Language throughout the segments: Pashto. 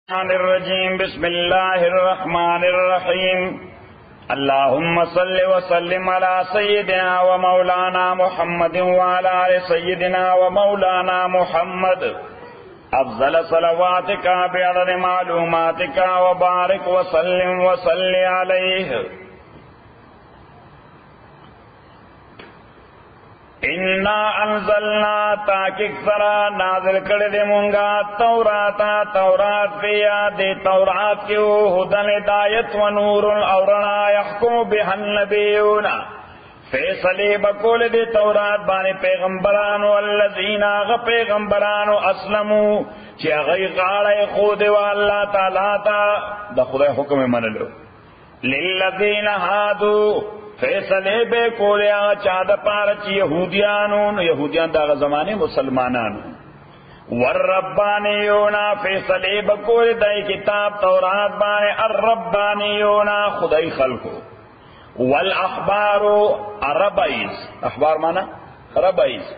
الرجيم بسم الله الرحمن الرحيم اللهم صل وسلم على سيدنا ومولانا محمد وعلى آل سيدنا ومولانا محمد أفضل صلواتك بعدد معلوماتك وبارك وسلم وصل عليه انا انزلنا تاکیک سرا نازل کردے مونگا تورات فیا دے تورات کیو ہدن ہدایت و نور اورنا یحکم بها النبیون فیصلے بکول دے تورات بانے پیغمبران والذین آغا پیغمبران اسلمو چی اغی غاڑے خود و اللہ تعالیٰ تا دا خدا حکم منلو للذین ہادو فیصلے بے کولیا چاہد پارچ یہودیان دا زمانے مسلمانانو والربانیونا فیصلے بکول دائی کتاب تورات بانے الربانیونا خدای خلقو والاخبارو عربائز اخبار مانا عربائز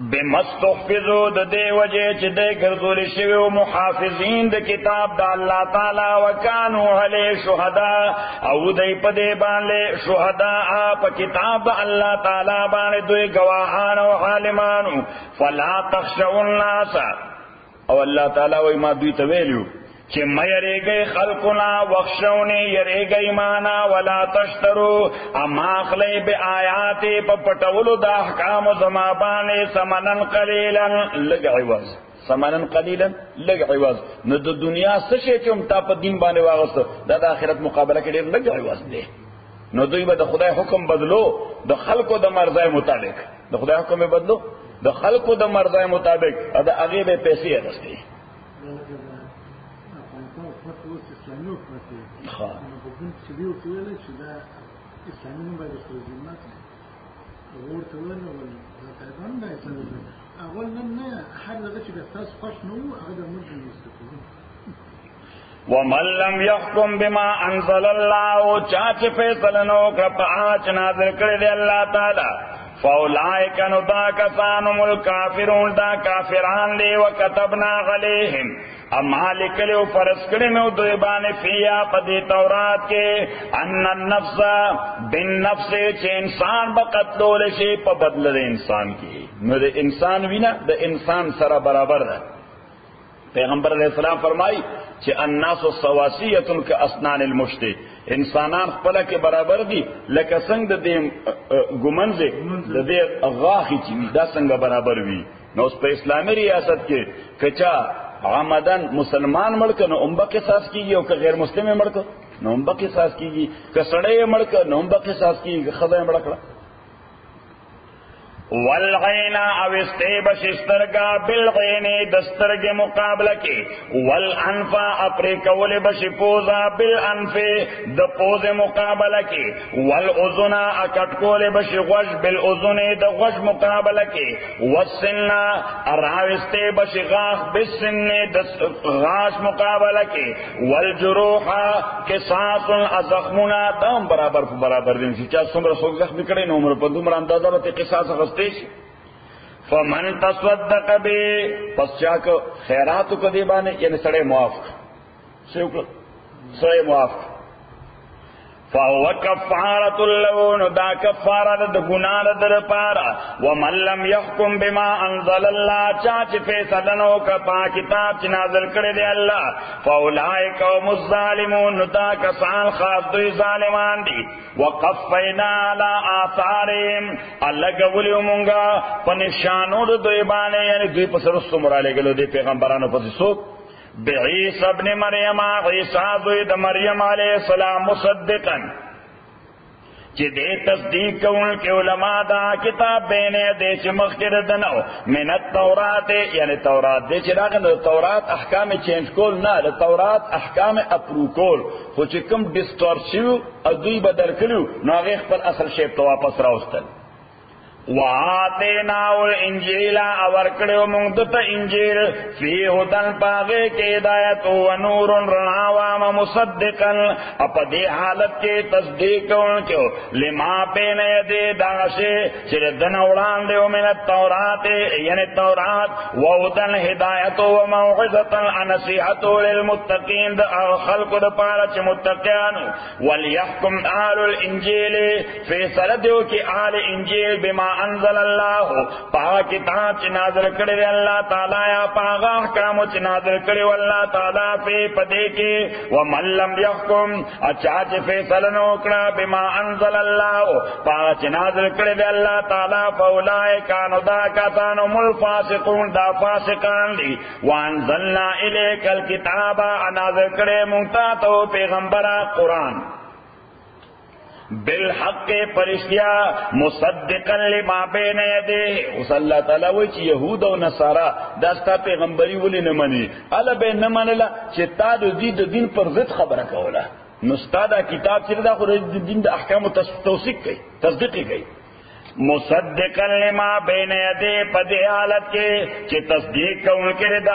بمستحفظو دا دے وجہ چی دے گردول شویو محافظین دا کتاب دا اللہ تعالی وکانو علی شہداء او دے پدے بانے شہداء آپ کتاب دا اللہ تعالی بانے دوی گواہان و عالمانو فلا تخشوا الناس او اللہ تعالی وی ما دوی تویلیو کہ میں یرے گئی خلقنا وخشونی یرے گئی مانا ولا تشترو اما اخلی بے آیاتی پا پٹولو دا احکام زمابانی سمنن قلیلا لگ عوض سمنن قلیلا لگ عوض نو دا دنیا سشے چم تا پا دین بانے واغست دا دا آخرت مقابلہ کے لئے لگ عوض دے نو دوی با دا خدای حکم بدلو دا خلقو دا مرضای مطابق دا خدای حکم بدلو دا خلقو دا مرضای مطابق دا اغیب پیسی ادستی ومن لم يحكم بما انزل الله چاچ فیصلنو کا پاچ نازل کردے اللہ تعالی فاولائک ندا کسانم الکافرون دا کافران لے وکتبنا علیہم اما لکلے و فرس کرنو دویبان فیا پدی تورات کے ان النفس بالنفس چھ انسان بقتلو لشی پا بدل دے انسان کی نو دے انسان وینا دے انسان سرا برابر دا پیغمبر علیہ السلام فرمائی چھ الناس سواسیتن کا اسنان المشتی انسانان خپلا کے برابر دی لکه سنگ دے گمنزے دے غاخی چیوی دا سنگ برابر وی نو اس پہ اسلامی ریاست کے کچا عامدن مسلمان مڑکا نو امبا قصاص کیگی اور غیر مسلم مڑکا نو امبا قصاص کیگی کسڑے مڑکا نو امبا قصاص کیگی خضای مڑکڑا والغین او استیب شسترگا بالغین دسترگ مقابلہ کے والانفا اپری کول بش پوزا بالانف د پوز مقابلہ کے والعزنا اکٹ کول بش غش بالعزن د غش مقابلہ کے والسن اراوستے بش غاخ بالسن د غاش مقابلہ کے والجروح قصاص ازخمنا دام برابر دین چا سمر سوک زخم کرے نو عمر پندومر اندازہ بتے قصاص غستے فمن تصدق بی پس چاکو خیراتو کو دیبانے یعنی سڑے معاف سڑے معاف فهو کفارت اللون دا کفارت گناہ در پارا ومن لم يحكم بما انزل اللہ چاچ فیصلنو کا پا کتاب چی نازل کردے اللہ فاولائک هم الظالمون دا کسان خاص دوی ظالمان دی وقفینا علی آثارهم اللہ گولیو منگا پنشانو دوی بانے یعنی دوی پسرستو مرالے گلو دی پیغمبرانو پسی سوک بعیسی ابن مریم عیسی دوی دا مریم علیہ السلام مصدقا چی دے تصدیق کون کے علماء دا کتاب بینے دے چی مخیر دنو من التورات یعنی تورات دے چی راگن تورات احکام چینج کول نا تورات احکام اپرو کول خو چی کم ڈسٹورشیو ادوی بدل کلیو نو اغیخ پر اصل شیب تو واپس راوستل وآتیناو الانجیل اورکڑیو مونگدت انجیل فی ہدن پاغے کے ہدایت و نور رناوام مصدقا اپا دی حالت کے تصدیق انکو لما بین یدی داغشے چر دن اولان دیو من التورات یعنی تورات و ہدن ہدایت و موعظتا نصیحت للمتقین دا خلق دا پارچ متقیان ولیحکم آل الانجیل فیصل دیو کی آل انجیل بما انزل اللہ پاغا کتاب چی نازل کردے اللہ تعالی یا پاغا احکام چی نازل کردے اللہ تعالی فی پدے کے ومن لم یحکم اچاچ فیصل نوکڑا بما انزل اللہ پاغا چی نازل کردے اللہ تعالی فاولائے کانو دا کتانو ملفاسقون دا فاسقان دی وانزلنا الیک الکتابا نازل کردے منتا تو پیغمبرہ قرآن بالحق پرشتیا مصدقا لما بین یدیه اس اللہ تعالی وی چی یہود و نصارا داستا پیغمبری ولی نمانی علا بین نمانلا چی تا دو دین پر ضد خبر کولا نستا دا کتاب چی دا خود دین دا احکام توثیق کئی تصدیقی کئی مصدقا لما بین یدیه پدی حالت کے چی تصدیق کون کرد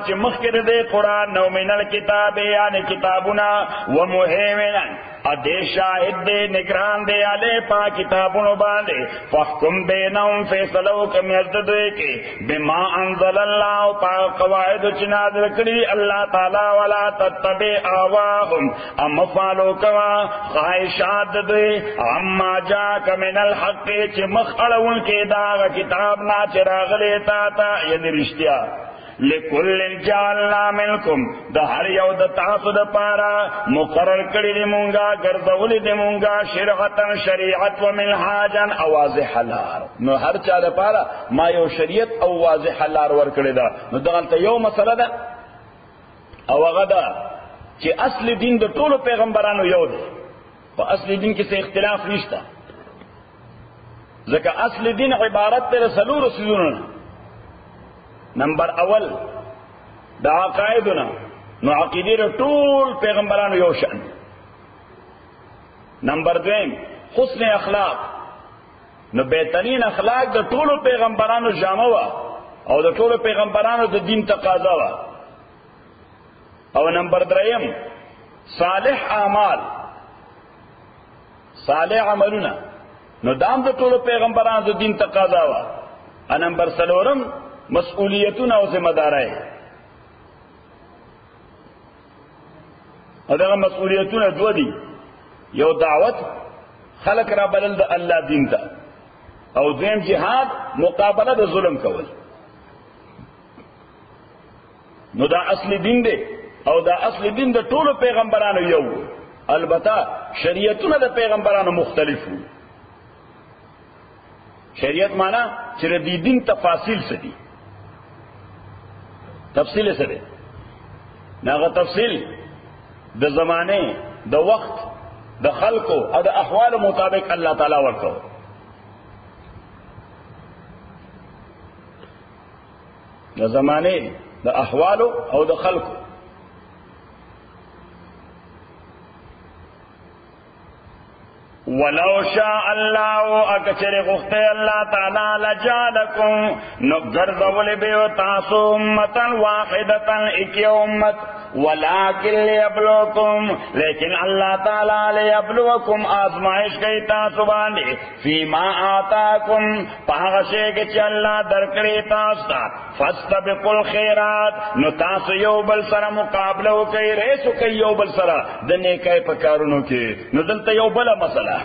چی مخکر دے قرآن نو من الکتاب یعنی کتابنا ومہیمنا ادے شاہد دے نگران دے علی پا کتابونو باندے فحکم بینہم فیصلو کم یزددوے کے بما انزل اللہ پا قواعد چنازل کری اللہ تعالی ولا تتبع آواہم ام فالو کوا خواہشات دے اما جاک من الحق چی مخڑون کے داغ کتاب نا چراغ لیتا تا یعنی رشتیا لکل جعلنا منکم دا ہر یو دا تاسو دا پارا مقرر کری دی مونگا گرزولی دی مونگا شرعتا شریعت و منحاجا واضح لار نو ہر چا دا پارا ما یو شریعت او واضح لار ور کری دا نو دغلتا یو مسئلہ دا او غدا چی اصل دین دا طول پیغمبرانو یو دی پا اصل دین کسی اختلاف نشتا ذکا اصل دین عبارت تیر سلور سیزوننا نمبر اول دا عقائدنا نو عقیدی رو طول پیغمبرانو یوشن نمبر دویم حسن اخلاق نو بہترین اخلاق دا طول پیغمبرانو جامعوا او دا طول پیغمبرانو دا دین تقاضاوا او نمبر دریم صالح اعمال صالح عملنا نو دام دا طول پیغمبرانو دا دین تقاضاوا نمبر سلورم مسئولیتون او ذمہ دارای او دغه مسئولیتون دو دی یو دعوت خلق را بلل د الله دین ته او دیم جهاد مقابله د ظلم کول نو دا اصل دین دی او دا اصل دین د ټولو پیغمبرانو یو البته شریعتونه د پیغمبرانو مختلفو شریعت معنی چې د دین تفاصیل څه دي تفصیل سره ناغه تفصیل د زمانه د وخت د خلقو او د احوال مطابق الله تعالی ورکو د زمانه د احوال او د خلقو ولو شاء الله اکثر غفت اللہ تعالی لجعلکم نگرزول بیو تاسو امتا واحدتا اکی امت ولکن لیبلوکم لیکن اللہ تعالی لیبلوکم آزمائش گئی تاسو باندے فیما آتاکم پاغشے کے چی اللہ درکری تاستا فاستبقوا الخیرات نو تاسو یو بل سر مقابلو کئی ریسو کئی یو بل سر دنے کئی پکارونو کی نو دلتا یو بلا مسئلہ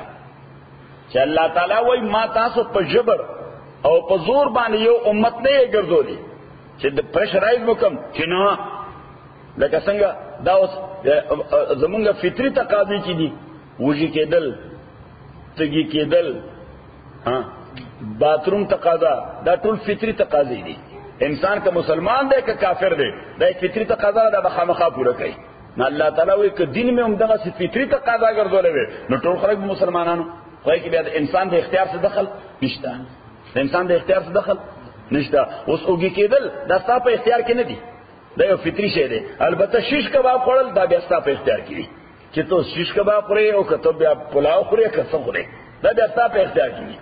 چې الله تعالی وای ما تاسو په جبر او په زور باندې یو امت نه ګرځولي چې د پرشرایز وکم چې نه لکه څنګه دا اوس زمونږ فطری تقاضی چې دي وږي کېدل تګي کېدل باتروم تقاضا دا ټول فطری تقاضی دي انسان که مسلمان دی که کافر دی دا فطری تقاضا دا بخامخا پوره کوي نو الله تعالی وای که دین مې هم دغه فطری تقاضا ګرځولې وي نو ټول خلک مسلمانانو وای کی بیا انسان د اختیار څخه دخل نشته انسان د اختیار څخه دخل نشته اوس اوږي کېدل دا ستاسو په اختیار کې نه دي دا یو فطری شی دی البته شیش کباب خوړل دا بیا ستاسو په اختیار کې دي چې ته شیش کباب خورې او که ته بیا پلاو خورې که څه خورې دا بیا ستاسو په اختیار کې دي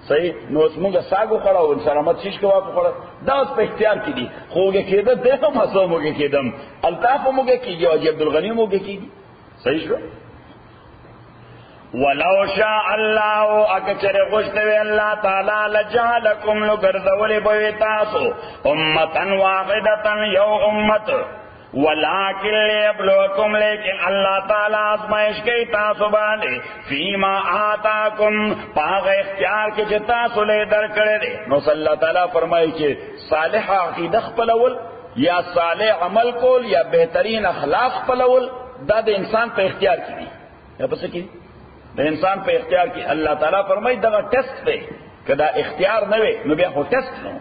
صحیح نو موږ ساګو خړاو سلامت شیش کو واپس خړا دا اوس په اختیار کې دي خوګه کېده دغه مسو موږ کېدم الطاف موږ کېږي او عبد الغنی موږ کېږي صحیح شو ولو شاء الله اکثر غشتوی اللہ تعالی لجعلکم لگردولی بوی تاسو امتا واحدتا یو امت ولیکن لیبلوکم لیکن اللہ تعالی آزمائش کی تاسو باندے فیما آتاکم پاغ اختیار کی چی تاسو لے در کردے نو صلی اللہ تعالی فرمائی کہ صالح عقیدہ پلول یا صالح عمل کول یا بہترین اخلاق پلول دا دے انسان پہ اختیار کی دی یا پس کی دا انسان پہ اختیار کی اللہ تعالیٰ فرمائی دا ٹیسٹ پہ کہ دا اختیار نوے نو بیا خو ٹیسٹ نو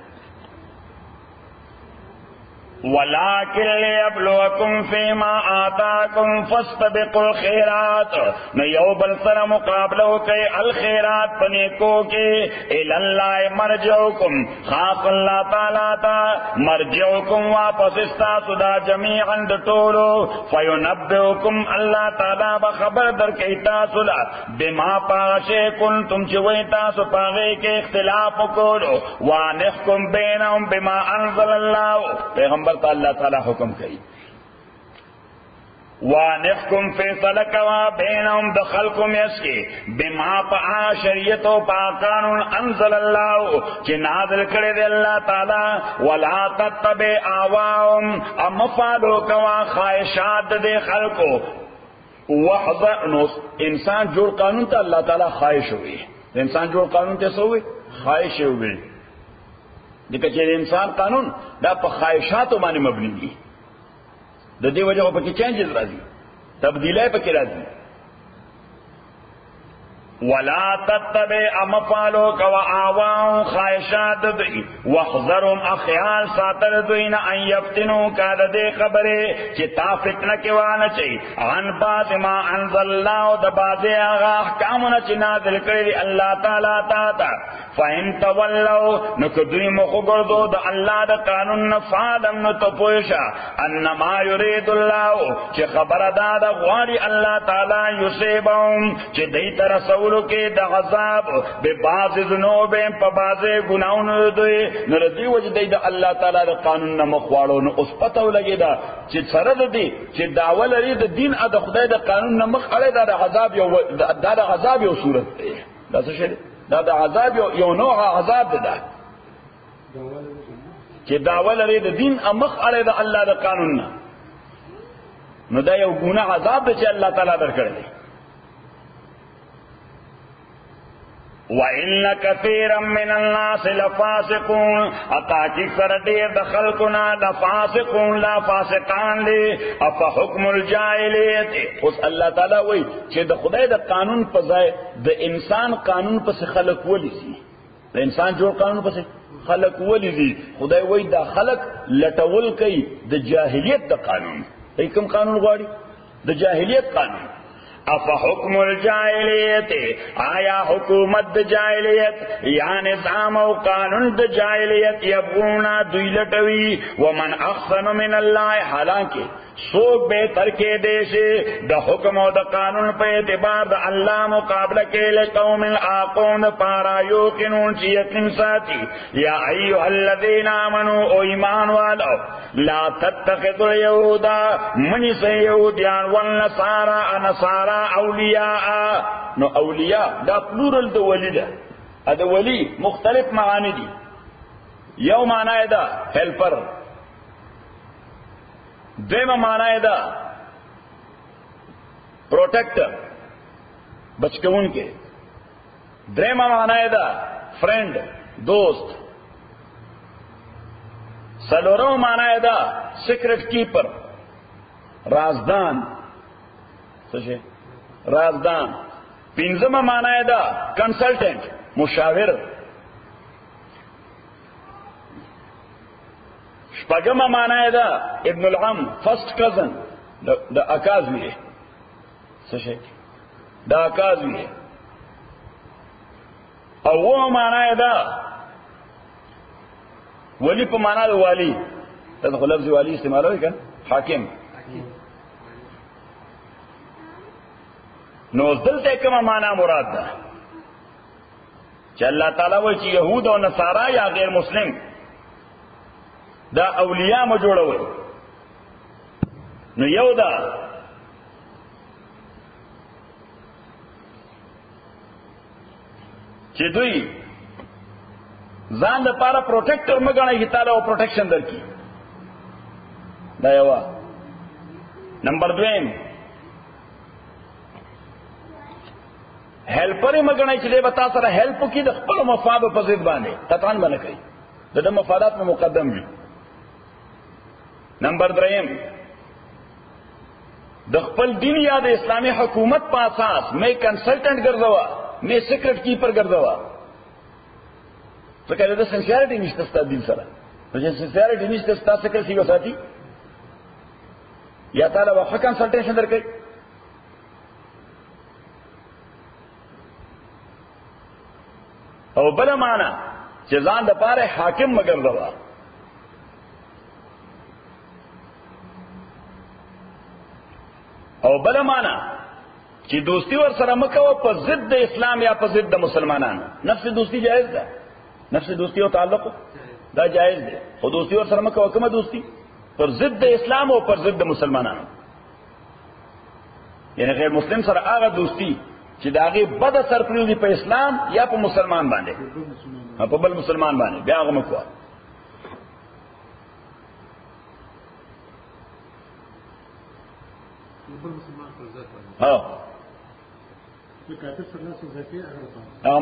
وَلَٰكِنْ لِيَبْلُوَكُمْ فِيمَا آتَاكُمْ فَاسْتَبِقُوا الْخَيْرَاتِ نو یو بل سر مقابلو کئی الخیرات پنیکو کے الاللہ مرجعوکم خاص اللہ تعالیٰ تا مرجعوکم واپس استاسدا جمیعاً دٹولو فینبئوکم اللہ تعالیٰ بخبر در کئی تاسولا بما پاشے کنتم چوئی تاسو پاگے کے اختلاف کولو وانحکم بینہم بما انزل اللہ پیغمبر اللہ تعالی حکم کئی وانحکم فیصلہ کوا بینہم دخلکم یسکی بما پا شریعتو پا قانون انزل اللہ چی نازل کرے دے اللہ تعالی ولا تتبع آواهم امفادو کوا خواہشات دے خلقو وحضر انسان جوڑ قانون تا اللہ تعالی خواہش ہوئی انسان جوڑ قانون تے سو ہوئی خواہش ہوئی دیکھا چاہیے انسان قانون دا پا خواہشاتو معنی مبنی دی دا دی وجہ کو پکی چینجز رازی تبدیلیں پکی رازی ولا تتبع امفالو کوا آواؤں خواہشات دی وحذرهم اخیال ساتر دوین ان یفتنو کاد دے خبرے چی تا فتنہ کیوانا چی عن باز ما انزل اللہ دا بازی آغا احکامنا چی نازل کردی اللہ تعالیٰ تاتا فَإِن تَوَلَّوْا نُكُدُوی مخبردو دا اللہ دا قانون نفادم نتپوشا انما یرید اللہ چی خبر دادا غواری اللہ تعالیٰ یسیبهم چی دیتا رسولو کے دا عذاب بے باز ذنوبیں پا باز گناون دوی نردی وجہ دیتا اللہ تعالیٰ دا قانون نمخوارو نو اس پتاو لگی دا چی سرد دی چی داول ری دا دین ادا خدای دا قانون نمخ علی دا عذاب یو صورت دی دا سشد دا عذاب یو نوع عذاب دا چې داول لري د دین امخ علی د الله د قانون نه نو دا یو ګناه عذاب دی چې الله تعالی درکړي دی وَإِنَّ كَثِيرًا مِّنَ النَّاسِ لَفَاسِقُونَ اتاکی سر دیر دخل کنا لفاسقون لا فاسقان لی افا حکم الجاہلیت اس اللہ تعالیٰ وی چھے دا خدای دا قانون پزائے دا انسان قانون پس خلق ولی سی دا انسان جوڑ قانون پس خلق ولی سی خدای وی دا خلق لٹول کئی دا جاہلیت دا قانون ایکم قانون غاڑی دا جاہلیت قانون افا حکم الجاہلیت آیا حکومت دا جاہلیت یا نظام و قانون دا جاہلیت یبغونا دوی لٹوی ومن احسن من اللہ حالانکہ سوک بہتر کے دیشے دا حکم و دا قانون پہ اعتبار دا اللہ مقابلہ کے لئے قوم آقون پارا یوقنون چی یقین ساتھی یا ایوہ الذین آمنوا او ایمان والو لا تتخذوا اليہودا منی سے یہودیان والنصارا نصارا اولیاء نو اولیاء دا پلورل دا ولی دا دا ولی مختلف معانی دی یو معنی دا ہیلپر دیمہ معنی دا پروٹیکٹر بچکون کے دیمہ معنی دا فرینڈ دوست سلورو معنی دا سیکرٹ کیپر رازدان سوچے رازدان پنجمہ معنی دا کنسلٹنٹ مشاور شپگمہ معنی دا ابن العم فرسٹ کزن دا اکازوی ہے سوچے دا اکازوی ہے او وہ معنی دا ولی پا معنی دا والی تدخل لفظ والی استعمال ہوئی کن حاکم نو دلته کومه معنا مراد ده چې الله تعالی وایي چې يهود او نصارا یا غیر مسلم دا اولیاء مو جوړوي. نو یو دا چې دوی ځان لپاره پروټیکټر مګنه چې تعالی او پروټیکشن درکړي. دا یو. نمبر 2 هیلپر مګنه چې دې بتا سره هیلپ وکړي د خپل مفاد په ضد باندې قطعاً باندې کوي د مفادات په مقدم وي. نمبر 3 د خپل دین یا د اسلامي حکومت په اساس مې کنسلټنټ ګرځوا مې سیکرټ کیپر ګرځوا. څنګه د سنسیارټي نشته ستاسو دین سره نو چې سنسیارټي نشته ستاسو سره څه وساتي یا تعالی واخه کنسلټیشن درکړي. او بل معنا چې ځان د پاره حاکم مګرځوا. او بل معنا چې دوستی ور سره مکو په ضد د اسلام یا په ضد د مسلمانانو. نفس دوستی جائز ده، نفس دوستی او تعلق دا جائز ده، خو دوستی ور سره مکو کومه دوستی پر ضد د اسلام او پر ضد د مسلمانانو. یعنی غیر مسلم سره هغه دوستی چې داغه بد اثر پریږدي په اسلام یا په مسلمان باندې په بل مسلمان باندې بیا هغه مکو.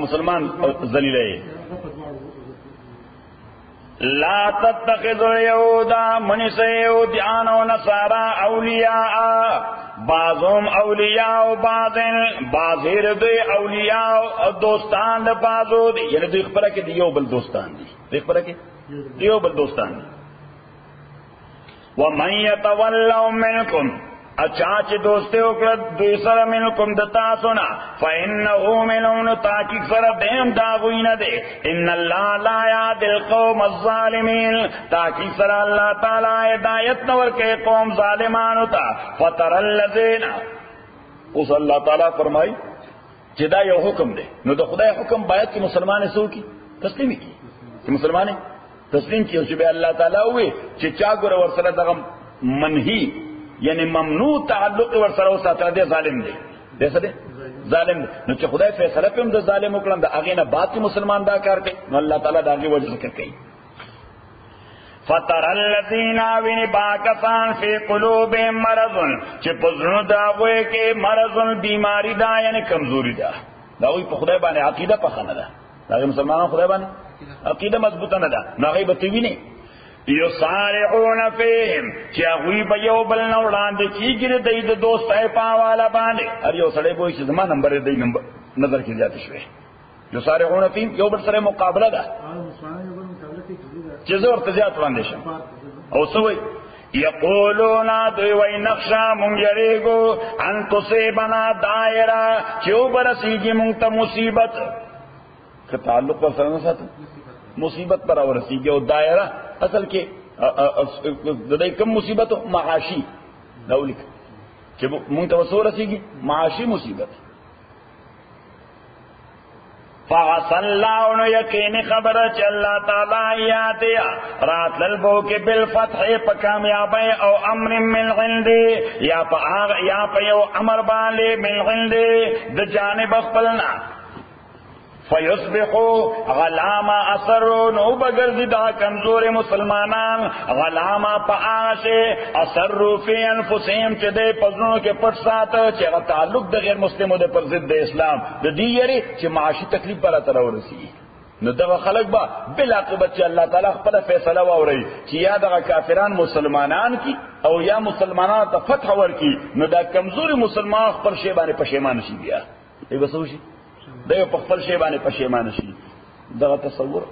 مسلمان ذلیل لا تتخذوا اليهود من يهودان ونصارى اولیاء بعضهم اولیاء بعض دوی اولیاء او دوستان د بعضو دي. یعنی دوی خپل کې دیو بل دوستان دي، دوی خپل کې دیو بل دوستان دي. ومن يتولوا منكم اچھا چې دوستی وکړه دوی سره منکم د تاسو نه فإنه منهم تاکي سره دیم دا غوی نه دی. ان الله لا يهدي القوم الظالمين تاکي سره الله تعالی هدایت نور کوي قوم ظالمانو ته. فتر الذين اوس الله تعالی فرمای چې دا یو حکم دی نو د خدای حکم باید چې مسلمان سو کی تسلیم کی چې مسلمان تسلیم کی. او چې به الله تعالی وي چې چا ګور ور سره دغه منهی یعنی ممنوع تعلق ور سره وساته دی ظالم دی دسه دی ظالم دی. نو چې خدای فیصله کوم د ظالم وکړم د اغه نه بعد چې مسلمان دا کار کوي نو الله تعالی دا غي وجه ذکر کوي. فتر الذين وین باکسان فی قلوبهم مرض چې پزړو دا وې کې مرض بیماری دا یعنی کمزوری دا دا وی په خدای باندې عقیده پخنه ده دا مسلمانانو خدای باندې عقیده مضبوطه نه ده نو غیبت وی نه یصارعون فیهم چې هغوی به یو بل نه وړاندې کېږي د دوستۍ په حواله باندې. هر یو سړی به وایي چې زما نمبر دی نظر کې زیاتې شوې. یصارعون فیهم یو بل سره مقابله ده چې زه ورته زیات وړاندې شم. او څه وایي یقولون دوی وای نخشا مونږ یریږو ان تصیبنا دایره چې وبرسیږي مونږ ته مصیبت. که تعلق پر سره نه ساتو مصیبت پر ورسیږي. او دایره اصل کې د دې کوم مصیبت معاشي داولیک چې مونږ ته وسورسیږي معاشي مصیبت. فعسى الله نو یقین خبره چې الله تعالی یاتیا رات للبو کې بالفتح په کامیابی او امر من عند یا په یو امر باندې من عند د جانب خپلنا فیصبحوا غلاما اثروا نو بغرض دا کمزور مسلمانان غلاما پاشه اثروا فی انفسهم چې د پزونو کې پټ ساته چې تعلق د غیر مسلمو د پر ضد د اسلام د دې یری چې معاشي تکلیف پر تر ورسی. نو دغه خلق با بل عاقبت چې الله تعالی خپل فیصله ووري چې یا دغه کافران مسلمانان کی او یا مسلمانان ته فتح ورکی نو دا کمزور مسلمان خپل شی باندې پښیمان شي بیا ای وسوشي دا په خپل شی باندې پښیمان شي. دغه تصور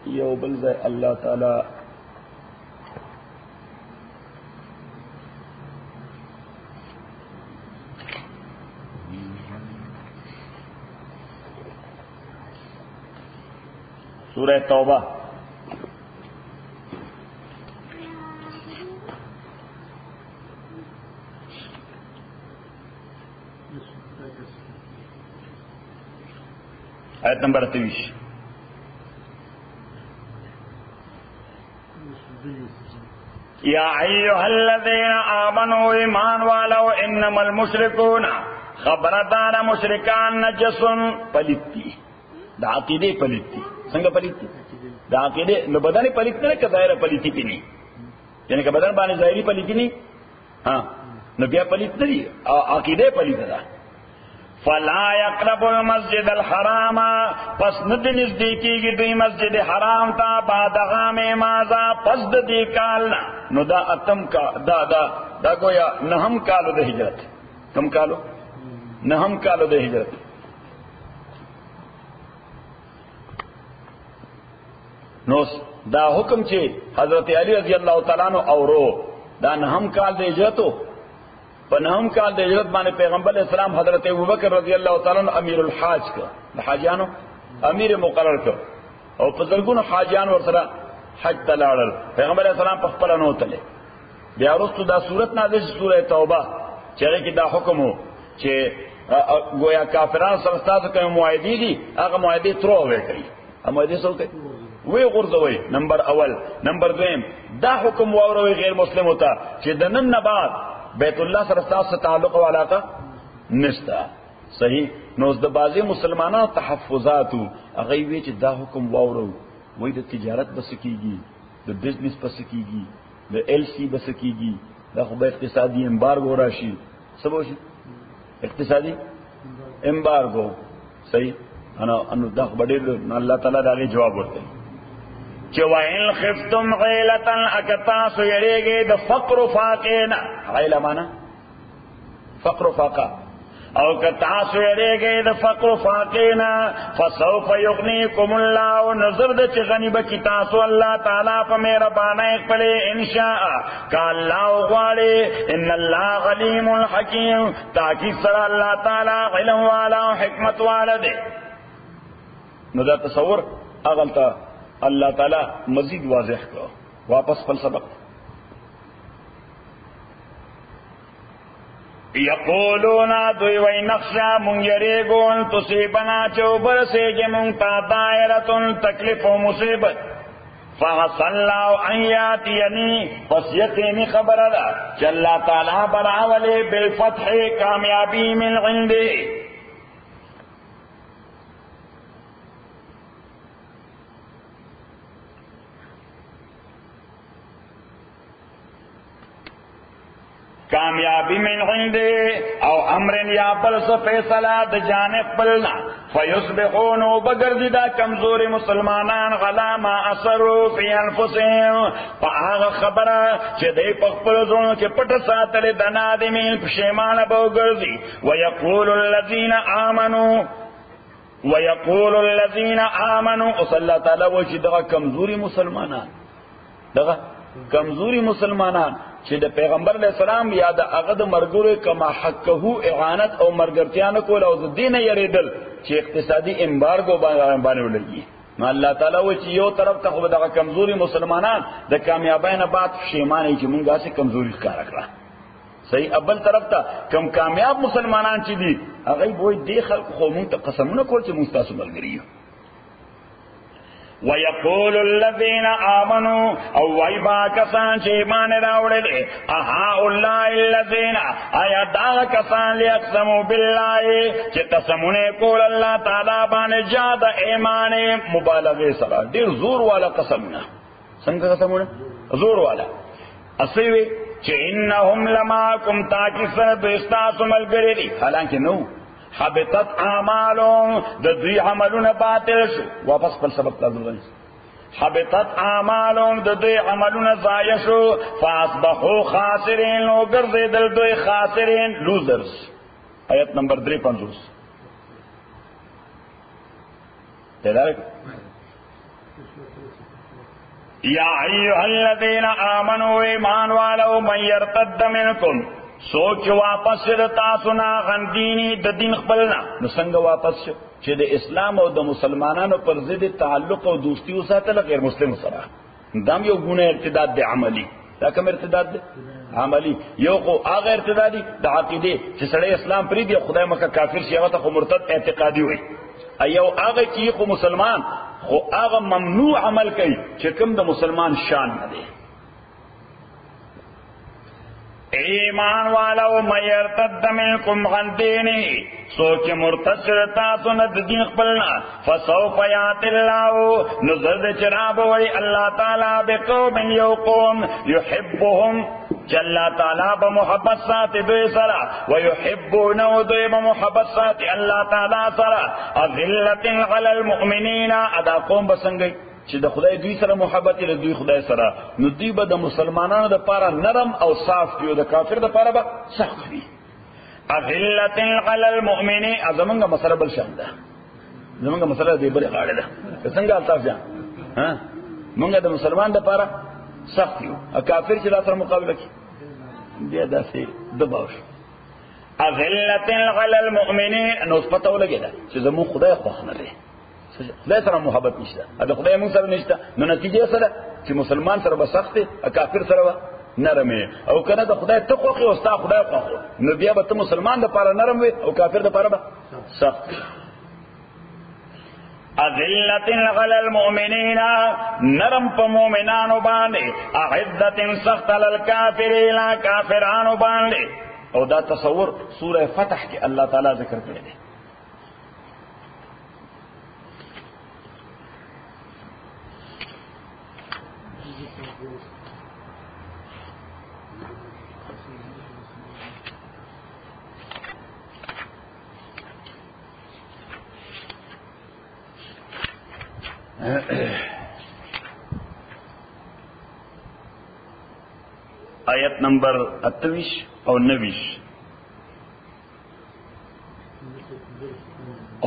یو بل ځای الله تعالی سورہ توبہ آیت نمبر 23. یا ایها الذین آمنوا ایمان والو انما المشرکون خبردار مشرکان نجس پلیتی دا عقیده پلیتی څنګه پلیتی دا عقیده نو بدن پلیت نه که ظاهر پلیتی پینی یعنی که بدن باندې ظاهری پلیتی نه ها نو بیا پلیت نه دی عقیده پلیت ده فلا يقرب المسجد الحرام پس ندی نزدیکیږي دوی مسجد حرام ته بعد عام مازا پس د دې کال نو دا اتم کا دا گویا نهم کالو د هجرت کم کالو نهم کالو د هجرت نو دا حکم چې حضرت علی رضی الله تعالی عنہ اورو دا نهم کال د هجرتو په نهم کال د هجرت باندې پیغمبر اسلام حضرت ابوبکر رضی الله تعالی عنہ امیر الحاج کا د حاجانو امیر مقرر کړ او په ځلګونو حاجان ورسره حج تلاړل پیغمبر اسلام په خپل نو تله بیا وروسته دا صورت نازل سوره توبه چې کې دا حکم وو چې گویا کافرانو سره تاسو کوم موعدی دي هغه موعدی ترو وکړي موعدی څه کوي وی غرزوي نمبر اول نمبر دویم دا حکم واوروي غیر مسلم ہوتا چې د نن نه بعد بیت الله سره تاسو تعلق او علاقه نشتا صحیح نو د بازي مسلمانانو تحفظات هغه وی چې دا حکم واورو وای د تجارت بس کیږي د بزنس بس کیږي د ال سی بس کیږي دا خو به اقتصادي امبارګو راشي سبوشي اقتصادي امبارګو صحیح انو دا خو ډېر الله تعالی دا جواب ورکړي چې وَإِنْ خِفْتُمْ عِيلَةً اکتاسو یریږي د فقر فاقینا عیله معنا فقر فاقا او کتاسو یریږي د فقر فاقینا فسوف یغنیکم الله نظر د چې غنی بکی تاسو الله تعالی په مهربانۍ خپل ان شاء قال الله غالي ان الله علیم حکیم تاکي سره الله تعالی علم والا حکمت والا دی نو دا تصور اغلطه اللہ تعالی مزید واضح کرو واپس پل سبق یقولون دوی وی نخشا من یریگون تصیبنا چوبر سیگی منتا دائرتن تکلیف و مصیبت فحس اللہ ان یاتینی پس یقینی خبر دا چلا تعالی براولی بالفتح کامیابی من عندی کامیابی من عنده او امر یا بل سے فیصلہ د جانب بلنا فیصبحون بگردی دا کمزور مسلمانان غلا ما اثروا فی انفسهم فآغا خبره چه دی پخپل زونو چه پت ساتل دنادمین پشیمان بوگردی ویقول الذین آمنوا اس اللہ تعالی وچی دغا کمزوری مسلمانان دغا کمزوری مسلمانان چې د پیغمبر علیہ السلام یا د هغه د مرګورو کما حقه اعانت او مرګرتیان کول او د دین یریدل چې اقتصادي امبارګو باندې ولګي نو الله تعالی و چې یو طرف ته خو دغه کمزوري مسلمانان د کامیابی نه بعد پښیمانه چې مونږه سي کمزوري ښکار کړه صحیح ابل طرف ته کم کامیاب مسلمانان چې دي هغه وای دی خلق خو مونږ ته قسمونه کول چې مونږ تاسو ملګری یو وَيَقُولُ الَّذِينَ آمَنُوا او وَيْبَا کسان چه ایمان راوڑے لے اَهَؤُلَّاءِ الَّذِينَ آیا دا کسان لیقسموا بِاللَّهِ چه تسمونے کول اللہ تعالیٰ بانے جاد ایمان مبالغے سرا دیر زور والا قسمنا سنگا قسمونے زور والا اصیوے چه انہم لماکم تاکی سرد استاس ملگری لی حالانکہ نو حبطت اعمالهم د دوی عملونه باطل شو واپس پر سبق تاسو غوښتل حبطت اعمالهم د دوی عملونه ضایع شو فاصبحوا خاسرین او ګرځیدل دوی خاسرین لوزرز آیت نمبر 53 تدارک یا ایها الذین آمنوا ایمان والو من یرتد منکم سوچ واپس شد تاسونا غندینی د دین خپلنا نو څنګه واپس شد چې د اسلام او د مسلمانانو پر ضد تعلق او دوستی وساتل غیر مسلم سره دام یو ګونه ارتداد دی عملی دا کوم ارتداد دی عملی یو خو هغه ارتدادي د عقیده چې سړی اسلام پری دی خدای مکه کافر شي هغه ته مرتد اعتقادي وي ایو هغه چې خو مسلمان خو هغه ممنوع عمل کوي چې کوم د مسلمان شان نه دی. ایمان والو میرتد منکم عن دینه سوچ مرتد شرطا سنت دین خپلنا فسوف یات اللہ نزد چراب وی اللہ تعالی بقوم یوقوم یحبهم جل تعالی بمحبت سات دوی سرا ویحبونو دوی بمحبت سات اللہ تعالی سرا اذلت علی المؤمنین ادا قوم بسنگی چې د خدای دوی سره محبت لري دوی خدای سره نو دوی به د مسلمانانو د پاره نرم او صاف وي او د کافر د پاره به سخت وي. اذلت علی المؤمنین ازمنګ مسله بل شان ده زمونږ مسله دې بل غاړه ده څنګه الطاف ځان ها مونږ د مسلمان د پاره سخت یو او کافر چې لا سره مقابله کوي دې داسې دباوش. اذلت علی المؤمنین نو پته ولګیدا چې زموږ خدای خوښ نه دی خدای سره محبت نشته دا خدای موږ سره نشته نو نتیجه سره چې مسلمان سره به سخت او کافر سره به نرم او کنه د خدای ته خوخي او ستا خدای خوخي نو بیا به ته مسلمان د پاره نرم وي او کافر د پاره به سخت. اذلت علی المؤمنین نرم په مؤمنانو باندې اعزت سخت علی الکافرین کافرانو باندې. او دا تصور سوره فتح کې الله تعالی ذکر کړی دی. آیت نمبر 28 اور 29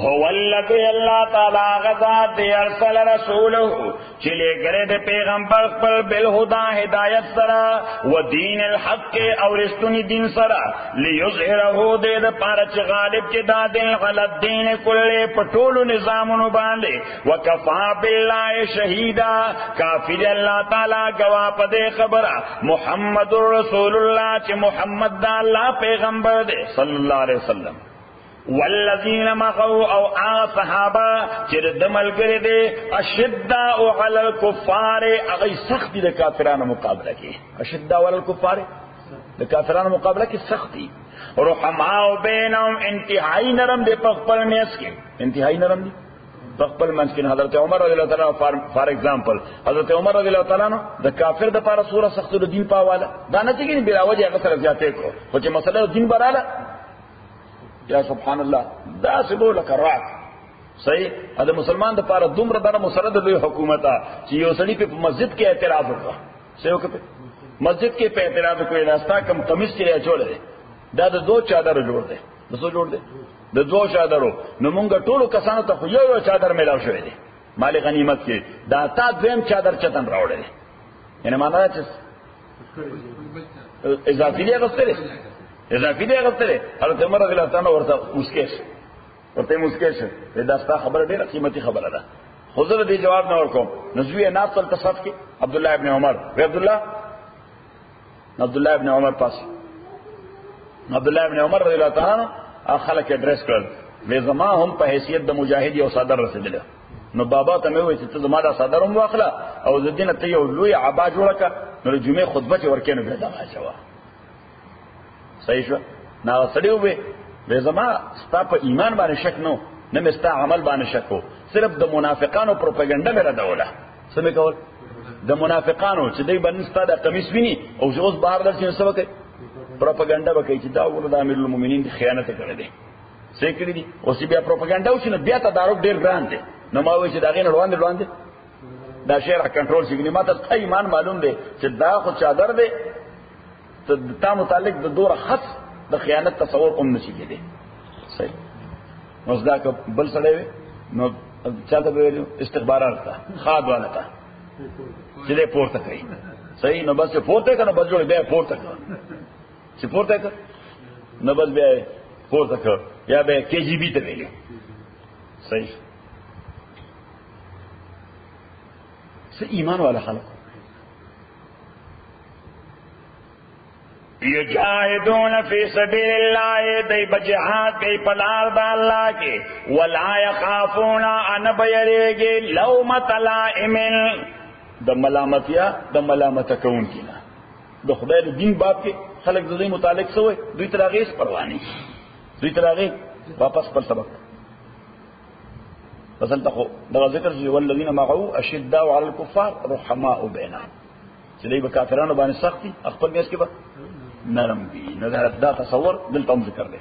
هو الذی اللہ تعالی غزات ارسل رسوله چلے گرے دے پیغمبر پر بالہدا ہدایت سرا و دین الحق اور رستنی دین سرا لیظہرہ دے دے پارچ غالب کے دا دین غلط دین کلے پٹول نظامن باندے وکفا باللہ شہیدہ کافر اللہ تعالی گواہ پدے خبرہ محمد رسول اللہ چ محمد دا اللہ پیغمبر دے صلی اللہ علیہ وسلم والذین مغوا او صحابہ چر دمل کرے دے اشداء علی الکفار اغی سختی دے کافرانو مقابلہ کی اشداء علی الکفار دے کافرانو مقابلہ کی سختی رحماء بینهم انتہائی نرم دے پخپل میس کے انتہائی نرم دی پخپل منس کے. حضرت عمر رضی اللہ تعالی فار ایگزامپل حضرت عمر رضی اللہ تعالی عنہ دا کافر دا پارا سورہ سخت دے دین پاوالا دانا چکی بلا وجہ اغسر زیادے کو خوچے مسئلہ دین برالا یا سبحان اللہ دا سبو لکرات صحیح دا مسلمان دا پارا دومر دا مسرد دوی حکومتا چی یو سڑی پہ مسجد کے اعتراض ہوگا صحیح ہوگا پہ مسجد کے پہ اعتراض کوئی ناستا کم قمیص چلے جوڑ دے دا دو چادر جوڑ دے دسو جوڑ دے دا دو چادرو نمونگا طولو کسانو تا یو چادر ملاو شوئے دے مال غنیمت کے دا تا دویم چادر چتن راوڑے دے یعنی مانا دا چیز اضافی لیا گستے دے اضافی دے غلطے حضرت عمر رضی اللہ عنہ ورته مسکیش داستا خبر ډیره قیمتي خبره ده حضور دې جواب نه ورکوم نزوی ناس تل تصف کې عبد الله ابن عمر و عبد الله ابن عمر پاس عبد الله ابن عمر رضی الله تعالی عنہ خلک ایڈریس کړل وې زما هم په حیثیت د مجاهد یو صدر رسیدل نو بابا ته مې وې چې ته زما دا صدر هم واخله او زدینه ته یو لوی عبا جوړه کا نو جمعه خطبه چې ورکینو به دا شوا صحیح شو نا سړیو به زما ستا په ایمان باندې شک نو نه مستا عمل باندې شک وو صرف د منافقانو پروپاګاندا مې را ډوله سمې کول د منافقانو چې دوی باندې ستا د قمیص ویني او اوس بهر درځي څه وکړي پروپاګاندا وکړي چې دا ور د امیر المؤمنین خیانت کړی دی صحیح کړی دي اوس بیا پروپاګاندا وشي نو بیا ته دارو ډیر ګران دي نو ما وایي چې دا غین روان دا شهر کنټرول شي نه ماته ایمان معلوم دی چې دا خو چادر دی تا متعلق د دور خاص د خیانت تصور کوم نشي کېدی صحیح نو دا که بل سره نو چاته ویلو استخبارات تا خاد والا تا چې دې پورته کوي صحیح نو بس پورته کنه بس جوړ به پورته کوي چې پورته کوي نو بس به پورته کوي یا به کې جی بي ته ویلو صحیح ایمان والا خلق یجاہدون فی سبیل اللہ دی بجہاد کی پلار دا اللہ کے ولا یخافون ان بیریگی لومت لائم دا ملامتیا دا ملامت کون کینا دا خدای دین باب کے خلق دوی متعلق سوئے دوی تراغیس پروانی دوی تراغیس واپس پر سبق فصل تخو دا ذکر جو والذین معه اشداء علی الکفار رحماء بینهم چې دوی به کافرانو باندې سختی خپل میس کې به نرم دی نظر دا تصور دلته هم ذکر دی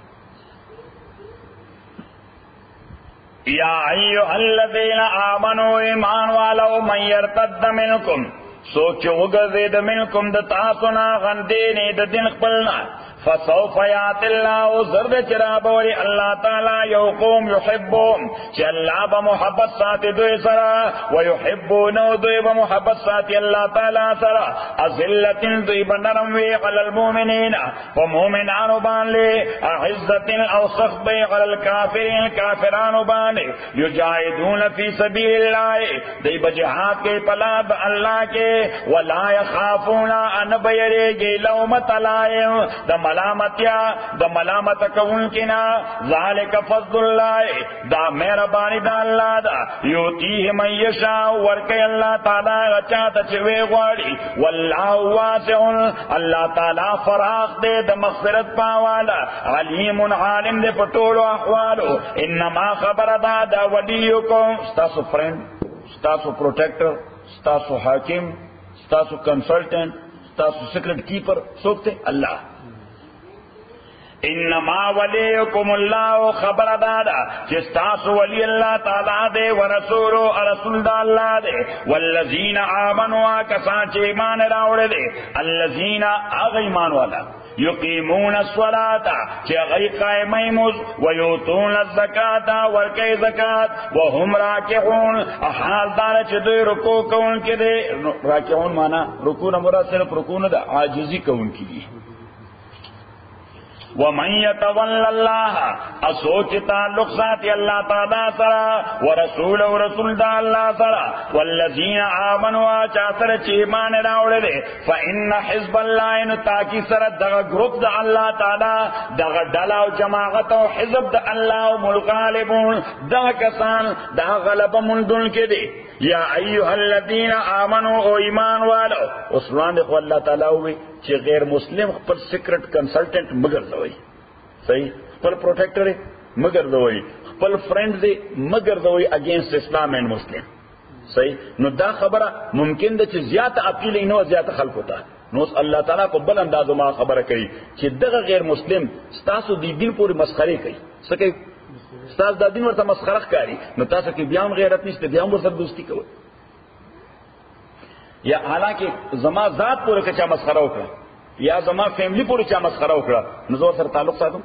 یا ایها الذین آمنوا ایمان والو من یرتد منکم سوچ وګرځید منکم د تاسو نه غندې د دین خپلنا فسوف یات الله زرد چراب ولی الله تعالی یو قوم یحبهم چې الله به محبت ساتي دوی سره ويحبونه دوی به محبت ساتي الله تعالی سره ذلت دوی بنرم وی علی المؤمنین ومؤمنان باندې عزت او سخط علی الکافرین کافرانو باندې یجاهدون فی سبیل الله دوی بجهاد کې پلاد الله کې ولا یخافون ان بیریږي لومت لائم د ملامتیا دا ملامت کون کنا ذالک فضل اللہ دا مہربانی دا اللہ دا یوتیہ من یشاء ورکی اللہ تعالی غچاتا چوے غواری واللہ واسع اللہ تعالی فراغ دے دا مغفرت پاوالا علیم عالم دے پٹولو احوالو انما خبر دا ولیکم ستاسو فرینڈ ستاسو پروٹیکٹر ستاسو حاکم ستاسو کنسلٹنٹ ستاسو سیکرٹ کیپر سوکتے اللہ انما ولیکم اللہ خبر دادا چستاس ولی اللہ تعالی دے ورسول رسول دا اللہ دے والذین آمنوا کسان چے ایمان راوڑے دے الذین آغا ایمان والا یقیمون الصلاة چے غی قائمیموز ویوتون الزکاة ورکی زکاة وهم راکعون حال دارا چے دوی رکو کون کے دے راکعون مانا رکو نمورا صرف رکو ندا عاجزی کون کی دی ومن يتول الله اسوچ تعلق ساتي الله تعالی سره ورسول او رسول دا الله سره والذین آمنوا چاثر چ ایمان راوړل فإن حزب الله ان تاکي سره دغه گروپ د الله تعالی دغه ډله او جماعت او حزب د الله ملغالبون دغه کسان دا غلبه مندون کې دي یا ایها الذین آمنوا او ایمان والو اسلام خو الله تعالی وي چې غیر مسلم خپل سیکرٹ کنسلټنٹ مگر دوی صحیح خپل پروټیکټر مگر دوی خپل فرند دی مگر دوی اگینسٹ اسلام اینڈ مسلم صحیح نو دا خبره ممکن ده چې زیات اپیل نه زیات خلق ہوتا نو الله تعالی په بل انداز ما خبره کوي چې دغه غیر مسلم ستاسو دی دین پورې مسخره کوي سکه ستاسو د دین ورته مسخره کوي نو تاسو کې بیا هم غیرت نشته بیا هم ورسره دوستی کوي یا حالانکہ زما ذات پورے کا چا مسخرہ اکڑا یا زما فیملی پورے چا مسخرہ اکڑا نزور سر تعلق ساتھوں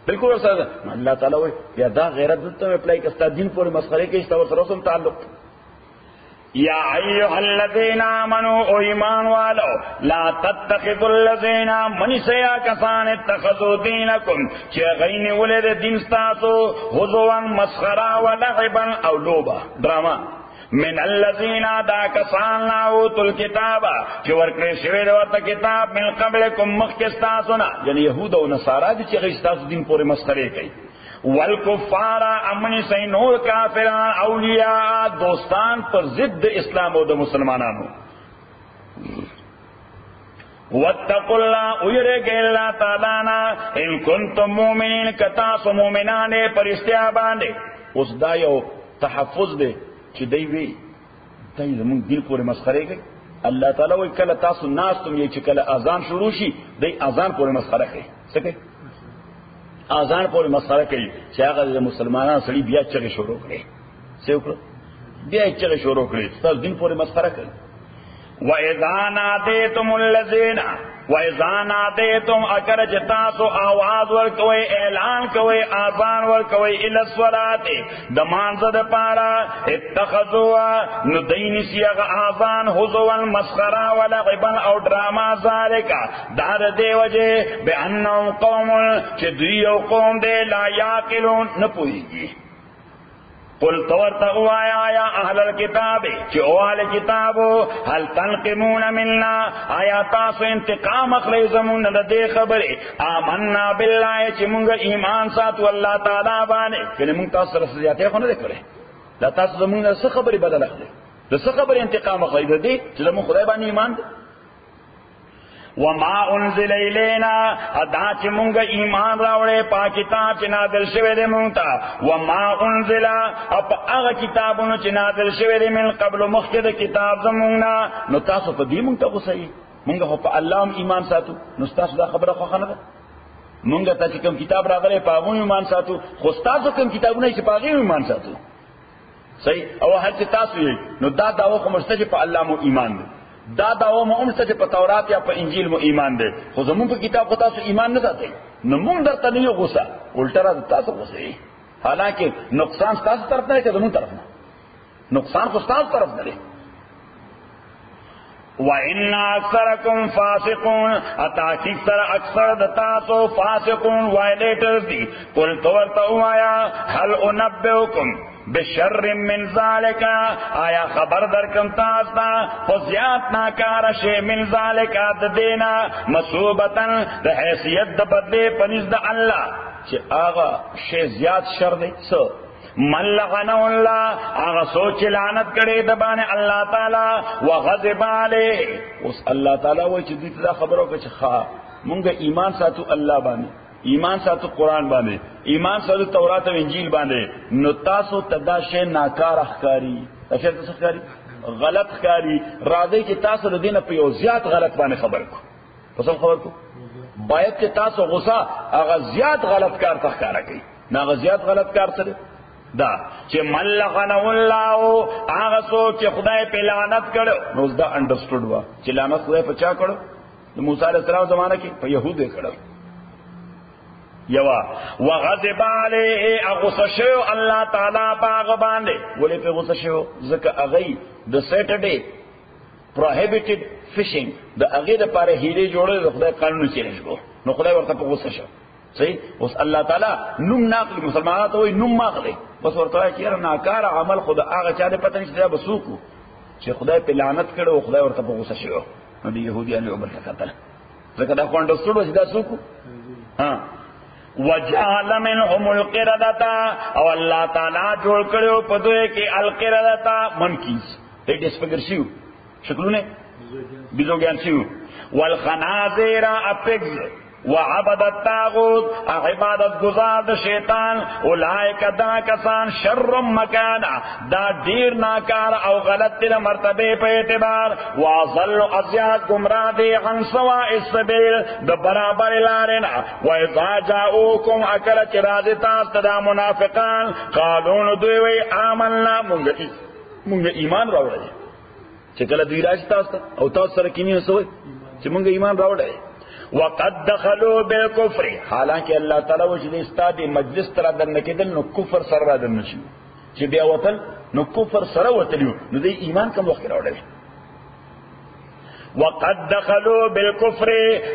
بالکل سر اللہ تعالیٰ ہوئے یا دا غیرت دلتا میں اپلائی کستا دین پورے مسخرے کے استور سر رسم تعلق یا ایوہ الذین آمنوا او ایمان والو لا تتخذوا الذین منی سیا کسان اتخذوا دینکم چی غین ولد دین ستاسو حضوا مسخرہ و لعبا او لوبا ڈراما من الذین دا کسان اوتوا الکتاب چې ورکړی شوی ورته کتاب من قبلکم مخکستاسونا یعنی یهود او نصارا دي چې غیستاسو دین پورې مسخره کوي والکفار امنی سی نور کافران اولیاء دوستان پر ضد اسلام او د مسلمانانو واتقوا الله ويرجع الله تعالی ان کنتم مؤمنین کتاس مؤمنان پر استیابان اوس دا یو تحفظ دی چې دی وی دای زمون دل پورې مسخره کوي الله تعالی وی کله تاسو ناس تم یې چې کله اذان شروع شي دی اذان پورې مسخره کوي څه کوي اذان پورې مسخره کوي چې هغه مسلمانانو سړي بیا چې شروع کړي څه وکړه بیا چې شروع کړي تاسو دل پورې مسخره کوي وَإِذَا نَادَيْتُمُ الَّذِينَ وَإِذَا نَادَيْتُمْ اگر جتاسو آواز ورکوئی اعلان کوئی آذان ورکوئی الى الصلاة دمانزہ دا پارا اتخذوا ندین سیغ آذان حضوا مسخرا ولعبا او ڈراما ذالکا دار دے وجہ بأنہم قوم چھ دوی او قوم دے لا یاقلون نپوئی گی قل تورتا اوایا یا اهل الكتاب چې اواله کتابو هل تنقمون منا آیا تاسو انتقام اخلي زمون د دې خبره آمنا بالله چې موږ ایمان ساتو الله تعالی باندې کله موږ تاسو سره زیاته خو نه کړې دا تاسو زمون څه خبره بدل اخلي د څه خبره انتقام اخلي د دې چې موږ خدای باندې ایمان دي وما انزل الینا ادا چې مونږ ایمان راوړې په کتاب چې نازل شوی دی مونږ ته وما انزل اپ هغه کتابونو چې نازل شوی دی من قبل مخکې د کتاب زمونږ نو تاسو په دې مونږ ته غوسئ مونږ په الله ایمان ساتو نو تاسو دا خبره خو نه ده مونږ ته چې کوم کتاب راغلی په هغه ایمان ساتو خو تاسو کوم کتابونه چې په هغه ایمان ساتو صحیح او هر چې تاسو یې نو دا داوا کوم چې په الله مو ایمان دی دا داوا مو امسته چې په تورات یا په انجیل مو ایمان دی خو زمون په کتاب خو تاسو ایمان نه ساتئ نو مونږ درته نه یو غوسه الټا را تاسو غوسه حالانکه نقصان تاسو طرف نه دی زمون طرف نه نقصان خو تاسو طرف نه دی وَإِنَّ أَكْثَرَكُمْ فَاسِقُونَ اتاکید سر اکثر د تاسو فاسقون وایلیټرز دي قل تورته وایا هل انبئکم بشر من ذالک آیا خبر درکم تاستا فزیات ناکار شی من ذالک د دینا مصوبتن د حیثیت د بدلی پنځ د الله چې آغا شی زیات شر دی څه من لعنه الله آغا سوچ لعنت کړي د باندې الله تعالی وغضب علیه اوس الله تعالی وایي چې دې دا خبرو کې ښه مونږ ایمان ساتو الله باندې ایمان ساتو قرآن باندې ایمان ساتو تورات او انجیل باندې نو تاسو تدا شی ناکار اخکاری اشر تاسو اخکاری غلط اخکاری راځي چې تاسو د دینه په یو زیات غلط باندې خبر کو پس خبر کو باید چې تاسو غصه هغه زیات غلط کار تخکارا کوي نه زیات غلط کار سره دا چې ملغنه الله هغه څوک چې خدای په لعنت کړو نو دا انډرسټوډ وا چې لعنت خدای په چا کړو د موسی علیه السلام زمانہ کې په يهودو کړو یوا وغضب علیه غصه شو الله تعالی باغ باندې ولې په غصه شو ځکه هغه د سیټرډے prohibited fishing د هغه لپاره هیله جوړه د خدای قانون چیرې شو نو خدای ورته په غصه شو صحیح اوس الله تعالی نوم ناقلی مسلمانانو وای نوم ماخلی بس ورته چیرې ناکار عمل خدای هغه چا نه پته نشته بسوکو چې خدای په لعنت کړو خدای ورته په غصه شو نو د يهوديانو عمر کتل ځکه دا کوم ډسټو چې دا سوکو ها وجعل منهم القردة او الله تعالی جوړ کړو په دوی کې القردة منکیز دې ډسپګر شو شکلونه بيزوګان شو والخنازير اپیگز وعبد الطاغوت عبادت گزار شیطان اولئک دا کسان شر مکانا دا دیر ناکار او غلط تل مرتبه په اعتبار واضل ازیاد گمراه دی عن سواء السبیل د برابر لارنا و اذا جاءوکم اکل چراز تاست دا منافقان قالون دوی آمنا مونږ ایمان راوړل چې کله دوی راځي تاسو او تاسو سره کینی وسوي چې مونږ ایمان راوړل وقد دخلوا بالكفر حالانکه الله تعالی وجه استاد مجلس تر دنه کېدل نو کفر سره دنه شي چې بیا وتل نو کفر سره وتلیو نو د ایمان کوم وخت راوړل وقد دخلوا بالكفر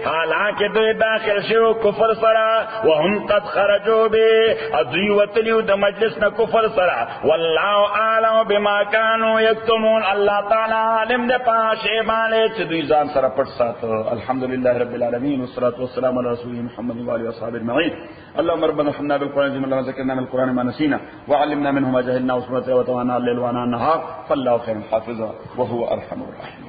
حالانکه دوی داخل شو کفر سره وهم قد خرجوا به ادوی وتلیو د مجلس نه کفر سره والله اعلم بما كانوا يكتمون الله تعالی علم د پاشه باندې چې دوی ځان سره پټ ساتو الحمدلله رب العالمین والصلاه والسلام على رسول محمد وعلى اله وصحبه اجمعين اللهم ربنا ارحمنا بالقران العظيم اللهم ذكرنا من القران ما نسينا وعلمنا منه ما جهلنا وسبحانه وتعالى الليل وانا النهار فالله خير حافظا وهو ارحم الراحمين